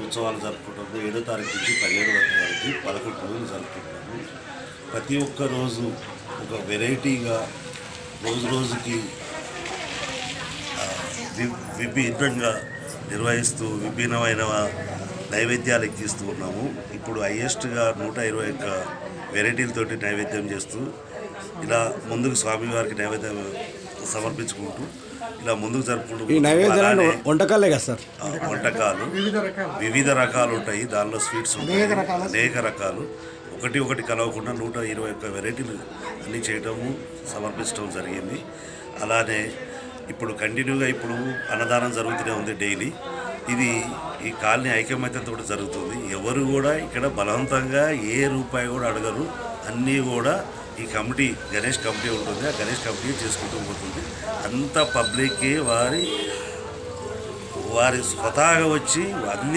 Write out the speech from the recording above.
ఉత్సవాలు జరుపుకుంటాము. 7వ తారీఖు నుంచి 17వ వరకు 11 రోజులు జరుపుకుంటాము. ప్రతి ఒక్క రోజు ఒక వెరైటీగా రోజు రోజుకి విభిన్నంగా నిర్వహిస్తూ విభిన్నమైన నైవేద్యాలు ఎక్కిస్తూ ఉన్నాము. ఇప్పుడు హైయెస్ట్గా 121 వెరైటీలతోటి నైవేద్యం చేస్తూ ఇలా ముందుకు స్వామివారికి నైవేద్యం సమర్పించుకుంటూ ఇలా ముందుకు జరుపుకుంటూ వంటకాలే కదా సార్, వంటకాలు వివిధ రకాలు ఉంటాయి. దానిలో స్వీట్స్ ఉంటాయి, అనేక రకాలు. ఒకటి కలవకుండా 121 వెరైటీలు అన్నీ చేయటము సమర్పించడం జరిగింది. అలానే ఇప్పుడు కంటిన్యూగా ఇప్పుడు అన్నదానం జరుగుతూనే ఉంది డైలీ. ఇది ఈ కాలనీ ఐక్యమత్యంతో జరుగుతుంది. ఎవరు కూడా ఇక్కడ బలవంతంగా ఏ రూపాయి కూడా అడగరు. అన్నీ కూడా ఈ కమిటీ గణేష్ కమిటీ ఉంటుంది, ఆ గణేష్ కమిటీ చేసుకుంటూ పోతుంది. అంత పబ్లిక్కి వారి స్వతహాగా వచ్చి అన్ని